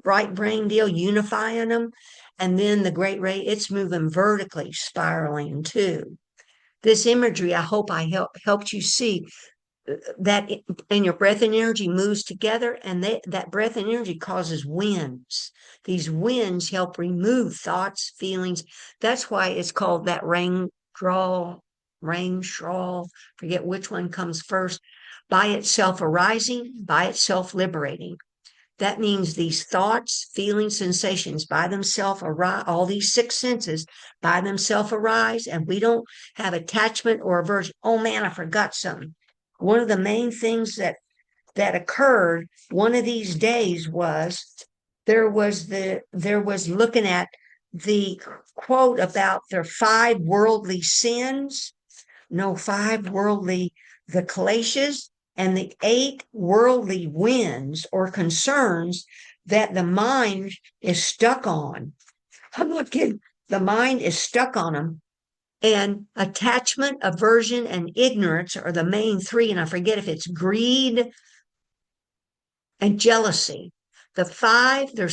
right brain deal, unifying them. And then the great ray, it's moving vertically, spiraling too. This imagery, I hope I helped you see that and your breath and energy moves together, and that breath and energy causes winds. These winds help remove thoughts, feelings. That's why it's called that rain shawl, forget which one comes first, by itself arising, by itself liberating. That means these thoughts, feelings, sensations by themselves arise, all these six senses by themselves arise, and we don't have attachment or aversion. Oh man, I forgot something. One of the main things that occurred one of these days was there was looking at the quote about their five worldly sins, no, five worldly, the clashes, and the 8 worldly winds or concerns that the mind is stuck on. I'm not kidding. The mind is stuck on them. And attachment, aversion, and ignorance are the main 3. And I forget if it's greed and jealousy. There's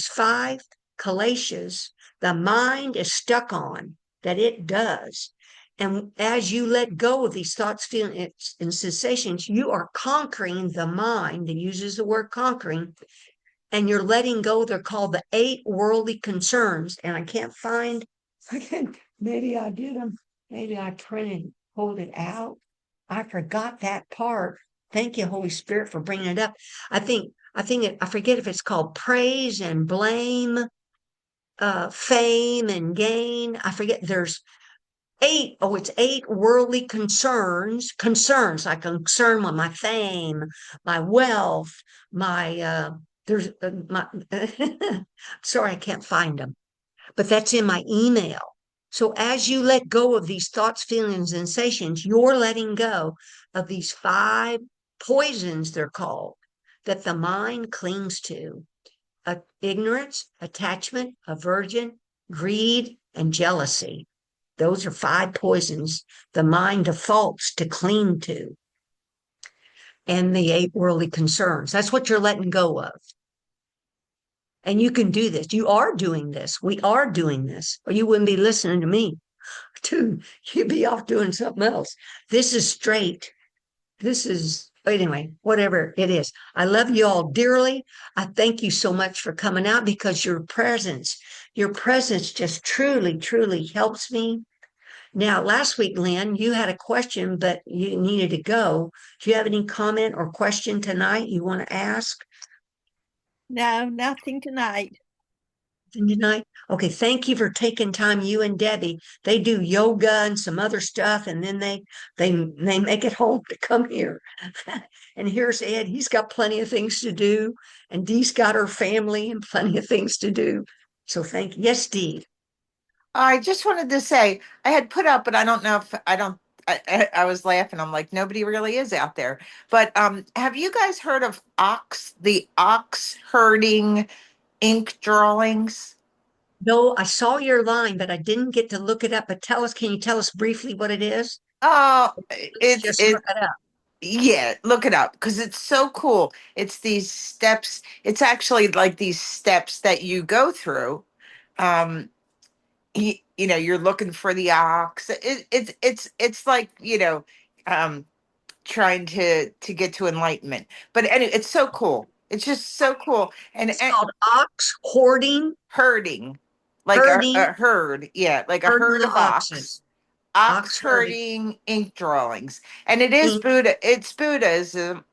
5 clashes the mind is stuck on that it does. And as you let go of these thoughts, feelings, and sensations, you are conquering the mind. It uses the word conquering, and you're letting go. They're called the 8 worldly concerns. And I can't find, maybe I did them. Maybe I printed, pulled it out. I forgot that part. Thank you, Holy Spirit, for bringing it up. I forget if it's called praise and blame, fame and gain. I forget. There's 8. Oh, it's 8 worldly concerns. Concerns. I concern with my fame, my wealth, my there's my. Sorry, I can't find them, but that's in my email. So as you let go of these thoughts, feelings, and sensations, you're letting go of these 5 poisons, they're called, that the mind clings to: ignorance, attachment, aversion, greed, and jealousy. Those are 5 poisons the mind defaults to cling to. And the 8 worldly concerns. That's what you're letting go of. And you can do this. You are doing this. We are doing this, or you wouldn't be listening to me. to you be off doing something else. This is straight. This is, anyway, whatever it is. I love you all dearly. I thank you so much for coming out because your presence just truly, truly helps me. Now, last week, Lynn, you had a question, but you needed to go. Do you have any comment or question tonight you want to ask No, nothing tonight. tonight? Okay, thank you for taking time, you and Debbie. They do yoga and some other stuff, and then they make it home to come here. And here's Ed. He's got plenty of things to do, and Dee's got her family and plenty of things to do. So thank you. Yes, Dee. I just wanted to say I had put up, but I don't know if I don't. I was laughing. I'm like, nobody really is out there. But have you guys heard of the ox herding ink drawings? No, I saw your line, but I didn't get to look it up. But can you tell us briefly what it is? Oh, Let's just look it up. yeah, look it up because it's so cool. It's these steps. It's actually like these steps that you go through. Um, you're looking for the ox. It's like um, trying to get to enlightenment. But anyway, it's so cool. It's just so cool. It's called ox hoarding, Herding, like herding, a herd, yeah, like a herding herd the of oxen, ox ox herding. herding ink drawings. And it is Ink. Buddha, it's Buddhism,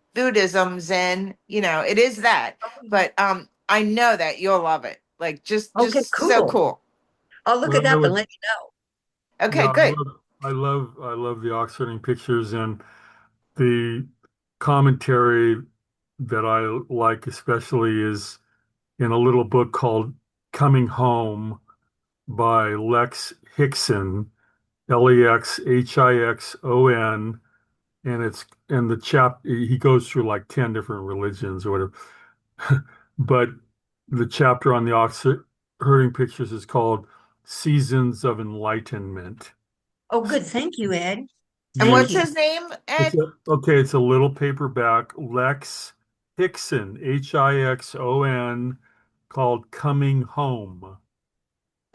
Zen, it is that. But I know that you'll love it. Like Okay, just so cool. cool. I'll look Well, it I up and would, let you know. yeah, Okay, good. I love the Oxfording pictures and the commentary that I like especially is in a little book called Coming Home by Lex Hixon, Lexhixon, and the chap he goes through like 10 different religions or whatever. But the chapter on the ox herding pictures is called Seasons of Enlightenment. Oh, good. Thank you, Ed. And Thank what's you. his name, It's Ed? it's a little paperback, Lex Hixon, Hixon, called Coming Home.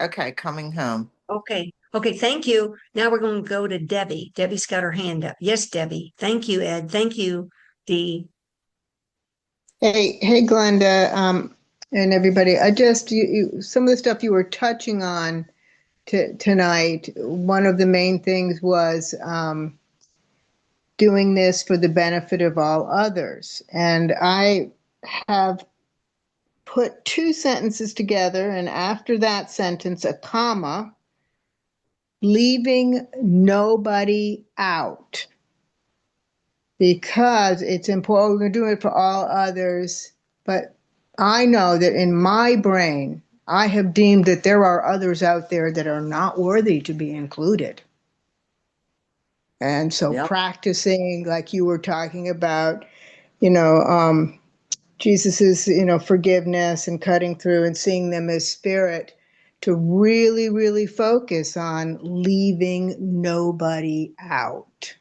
Okay, coming home. Okay. Okay. Thank you. Now we're going to go to Debbie. Debbie's got her hand up. Yes, Debbie. Thank you, Ed. Thank you, Dee. Hey, Glenda, and everybody. Some of the stuff you were touching on tonight. One of the main things was doing this for the benefit of all others, and I have put two sentences together, and after that sentence, a comma, leaving nobody out, because it's important. We're doing it for all others, but I know that in my brain, I have deemed that there are others out there that are not worthy to be included. And so Yep. practicing, like you were talking about, you know, Jesus's, forgiveness and cutting through and seeing them as spirit, to really, really focus on leaving nobody out.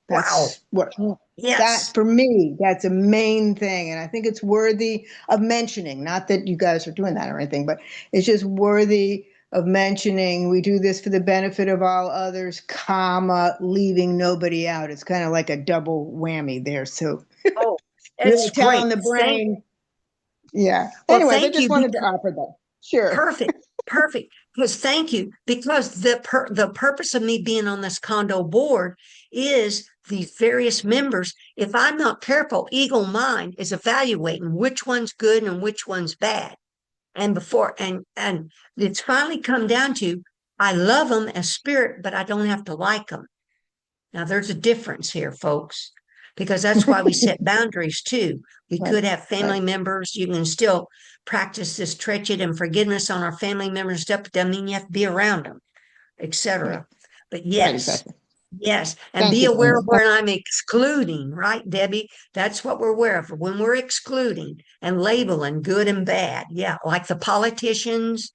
Wow. That's what Yes. that for me, that's a main thing. And I think it's worthy of mentioning. Not that you guys are doing that or anything, but it's just worthy of mentioning. We do this for the benefit of all others, comma, leaving nobody out. It's kind of like a double whammy there. So Oh, really that's great. telling the brain. Yeah. Well, Anyways, I thank just you. wanted to offer that. Sure. Perfect. Perfect. Because thank you. Because the purpose of me being on this condo board is these various members. If I'm not careful, Eagle Mind is evaluating which one's good and which one's bad. And it's finally come down to I love them as spirit, but I don't have to like them. Now, there's a difference here, folks, because that's why we set boundaries too. We Right. could have family Right. members. You can still practice this treckchod and forgiveness on our family members stuff, but doesn't mean you have to be around them, Right. etc. But Right. yes, Exactly. yes, and Thank be you, aware of Glenda. when I'm excluding, right, Debbie? That's what we're aware of when we're excluding and labeling good and bad. Yeah, like the politicians,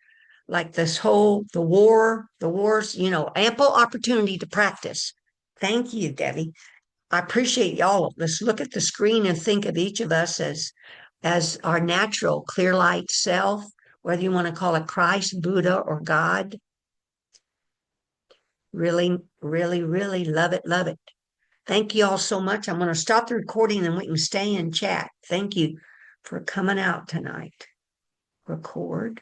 like the wars, ample opportunity to practice. Thank you, Debbie. I appreciate y'all. Let's look at the screen and think of each of us as our natural clear light self, whether you want to call it Christ, Buddha, or God. Really, really, really love it. Love it. Thank you all so much. I'm going to stop the recording and we can stay in chat. Thank you for coming out tonight. Record.